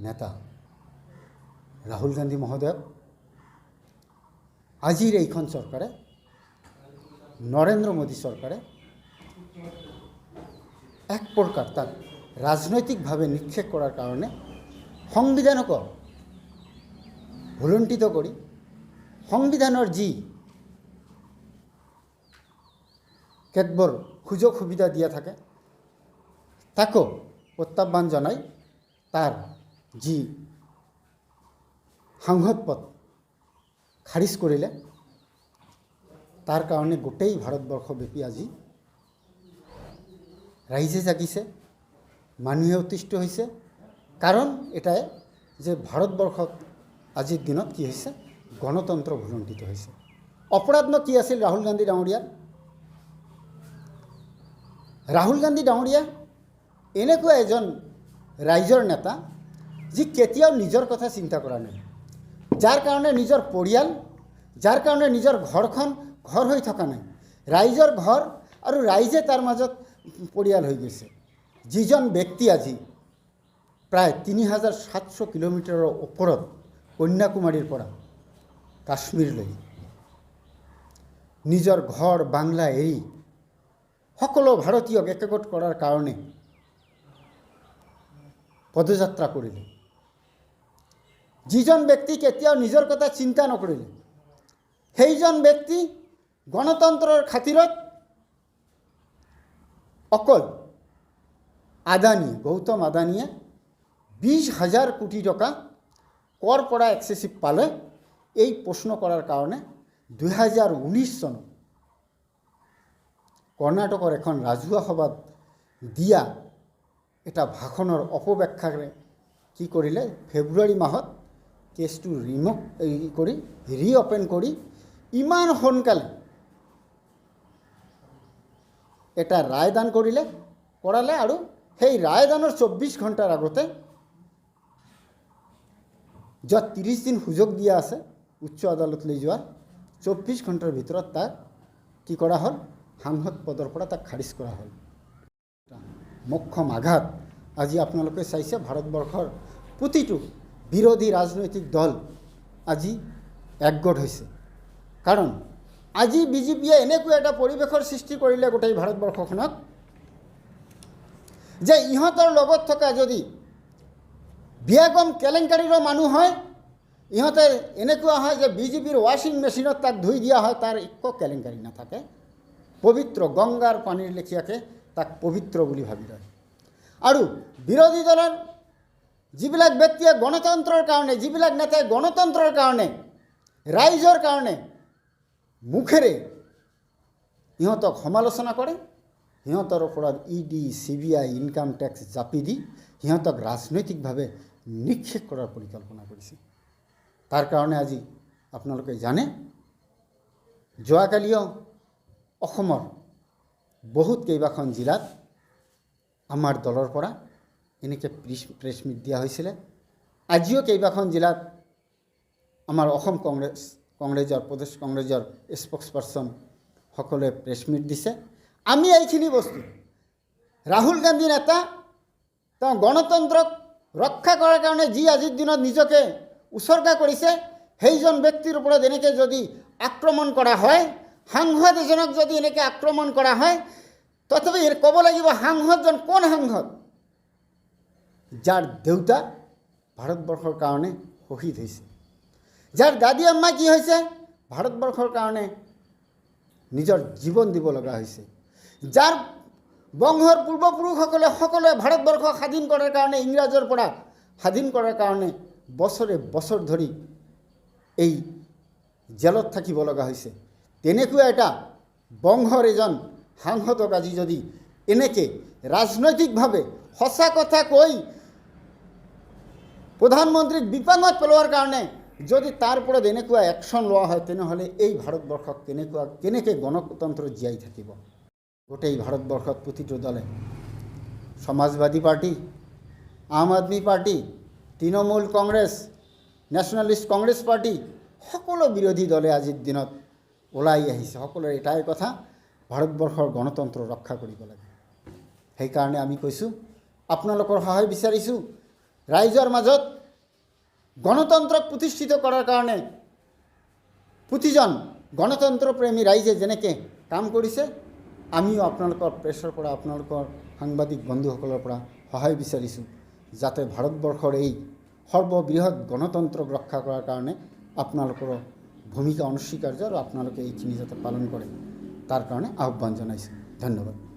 নেতা ৰাহুল গান্ধী মহোদয়ক আজিৰ এইখন চৰকাৰে নৰেন্দ্ৰ মোদী চৰকাৰে এক প্ৰকাৰ তাক ৰাজনৈতিকভাৱে নিক্ষেপ কৰাৰ কাৰণে সংবিধানক ভুলুণ্ঠিত কৰি সংবিধানৰ যি কেতবোৰ সুযোগ সুবিধা দিয়া থাকে তাকো প্ৰত্যাহ্বান জনাই তাৰ যি সাংসদ পদ খাৰিজ কৰিলে। তাৰ কাৰণে গোটেই ভাৰতবৰ্ষব্যাপী আজি ৰাইজে জাগিছে, মানুহে অতিষ্ঠ হৈছে। কাৰণ এটাই যে ভাৰতবৰ্ষত আজিৰ দিনত কি হৈছে, গণতন্ত্ৰ ভুলুণ্ঠিত হৈছে। অপৰাধনো কি আছিল ৰাহুল গান্ধী ডাঙৰীয়াৰ? ৰাহুল গান্ধী ডাঙৰীয়া এনেকুৱা এজন ৰাইজৰ নেতা যি কেতিয়াও নিজৰ কথা চিন্তা কৰা নাই, যাৰ কাৰণে নিজৰ পৰিয়াল, যাৰ কাৰণে নিজৰ ঘৰখন ঘৰ হৈ থকা নাই, ৰাইজৰ ঘৰ আৰু ৰাইজে তাৰ মাজত পৰিয়াল হৈ গৈছে। যিজন ব্যক্তি আজি প্ৰায় ৩৭০০ কিলোমিটাৰৰ ওপৰত কন্যাকুমাৰীৰ পৰা কাশ্মীৰলৈ নিজৰ ঘৰ বাংলা এৰি সকলো ভাৰতীয়ক একগোট কৰাৰ কাৰণে পদযাত্ৰা কৰিলে, যিজন ব্যক্তি কেতিয়াও নিজৰ কথা চিন্তা নকৰিলে, সেইজন ব্যক্তি গণতন্ত্ৰৰ খাতিৰত অকল আদানী, গৌতম আদানীয়ে ২০,০০০ কোটি টকা কৰ পৰা এক্সেচিভ পালে এই প্ৰশ্ন কৰাৰ কাৰণে ২০১৯ চনত কৰ্ণাটকৰ এখন ৰাজহুৱা সভাত দিয়া এটা ভাষণৰ অপব্যাখ্যাৰে কি কৰিলে, ফেব্ৰুৱাৰী মাহত কেছটো ৰিঅপেন কৰি ইমান সোনকালে এটা ৰায়দান কৰালে আৰু সেই ৰায়দানৰ ২৪ ঘণ্টাৰ আগতে য'ত ৩০ দিন সুযোগ দিয়া আছে উচ্চ আদালতলৈ যোৱাৰ, ২৪ ঘণ্টাৰ ভিতৰত তাক কি কৰা হ'ল, সাংসদ পদৰ পৰা তাক খাৰিজ কৰা হ'ল। মোক্ষম আঘাত আজি আপোনালোকে চাইছে, ভাৰতবৰ্ষৰ প্ৰতিটো বিৰোধী ৰাজনৈতিক দল আজি একগোট হৈছে। কাৰণ আজি বিজেপিয়ে এনেকুৱা এটা পৰিৱেশৰ সৃষ্টি কৰিলে গোটেই ভাৰতবৰ্ষখনত যে ইহঁতৰ লগত থকা যদি বিয়াগম কেলেংকাৰীৰো মানুহ হয়, ইহঁতে এনেকুৱা হয় যে বিজেপিৰ ৱাশ্বিং মেচিনত তাক ধুই দিয়া হয়, তাৰ একো কেলেংকাৰী নাথাকে, পবিত্ৰ গংগাৰ পানীৰ লেখীয়াকৈ তাক পবিত্ৰ বুলি ভাবি লয়। আৰু বিৰোধী দলৰ যিবিলাক ব্যক্তিয়ে গণতন্ত্ৰৰ কাৰণে, যিবিলাক নেতাই গণতন্ত্ৰৰ কাৰণে, ৰাইজৰ কাৰণে মুখেৰে ইহঁতক সমালোচনা কৰে, সিহঁতৰ ওপৰত ইডি, CBI, ইনকাম টেক্স জাপি দি সিহঁতক ৰাজনৈতিকভাৱে নিক্ষেপ কৰাৰ পৰিকল্পনা কৰিছে। তাৰ কাৰণে আজি আপোনালোকে জানে, যোৱাকালিও অসমৰ বহুত কেইবাখন জিলাত আমাৰ দলৰ পৰা এনেকৈ প্ৰেছ মিট দিয়া হৈছিলে। আজিও কেইবাখন জিলাত আমাৰ অসম কংগ্ৰেছৰ প্ৰদেশ কংগ্ৰেছৰ স্প'ক্সপাৰ্চন সকলোৱে প্ৰেছ মিট দিছে। আমি এইখিনি বস্তু ৰাহুল গান্ধী নেতা তেওঁ গণতন্ত্ৰক ৰক্ষা কৰাৰ কাৰণে যি আজিৰ দিনত নিজকে উচৰ্গা কৰিছে, সেইজন ব্যক্তিৰ ওপৰত এনেকৈ যদি আক্ৰমণ কৰা হয়, সাংসদ এজনক যদি এনেকৈ আক্ৰমণ কৰা হয়, তথাপি ক'ব লাগিব সাংসদজন কোন সাংসদ, যাৰ দেউতা ভাৰতবৰ্ষৰ কাৰণে শ্বহীদ হৈছে, যাৰ দাদী আম্মা কি হৈছে, ভাৰতবৰ্ষৰ কাৰণে নিজৰ জীৱন দিব লগা হৈছে, যাৰ বংশৰ পূৰ্বপুৰুষসকলে সকলোৱে ভাৰতবৰ্ষ স্বাধীন কৰাৰ কাৰণে, ইংৰাজৰ পৰা স্বাধীন কৰাৰ কাৰণে বছৰে বছৰ ধৰি এই জেলত থাকিব লগা হৈছে, তেনেকুৱা এটা বংশৰ এজন সাংসদক আজি যদি এনেকৈ ৰাজনৈতিকভাৱে সঁচা কথা কৈ প্ৰধানমন্ত্ৰীক বিপাঙত পেলোৱাৰ কাৰণে যদি তাৰ ওপৰত এনেকুৱা একশ্যন লোৱা হয়, তেনেহ'লে এই ভাৰতবৰ্ষক কেনেকৈ গণতন্ত্ৰ জীয়াই থাকিব? গোটেই ভাৰতবৰ্ষত প্ৰতিটো দলে, সমাজবাদী পাৰ্টি, আম আদমি পাৰ্টি, তৃণমূল কংগ্ৰেছ, নেশ্যনেলিষ্ট কংগ্ৰেছ পাৰ্টি, সকলো বিৰোধী দলে আজিৰ দিনত ওলাই আহিছে। সকলোৰে এটাই কথা, ভাৰতবৰ্ষৰ গণতন্ত্ৰ ৰক্ষা কৰিব লাগে। সেইকাৰণে আমি কৈছোঁ, আপোনালোকৰ সহায় বিচাৰিছোঁ ৰাইজৰ মাজত গণতন্ত্ৰক প্ৰতিষ্ঠিত কৰাৰ কাৰণে প্ৰতিজন গণতন্ত্ৰপ্ৰেমী ৰাইজে যেনেকৈ কাম কৰিছে, আমিও আপোনালোকৰ প্ৰেছৰ পৰা, আপোনালোকৰ সাংবাদিক বন্ধুসকলৰ পৰা সহায় বিচাৰিছোঁ, যাতে ভাৰতবৰ্ষৰ এই সৰ্ববৃহৎ গণতন্ত্ৰক ৰক্ষা কৰাৰ কাৰণে আপোনালোকৰ ভূমিকা অনস্বীকাৰ্য আৰু আপোনালোকে এইখিনি যাতে পালন কৰে, তাৰ কাৰণে আহ্বান জনাইছোঁ। ধন্যবাদ।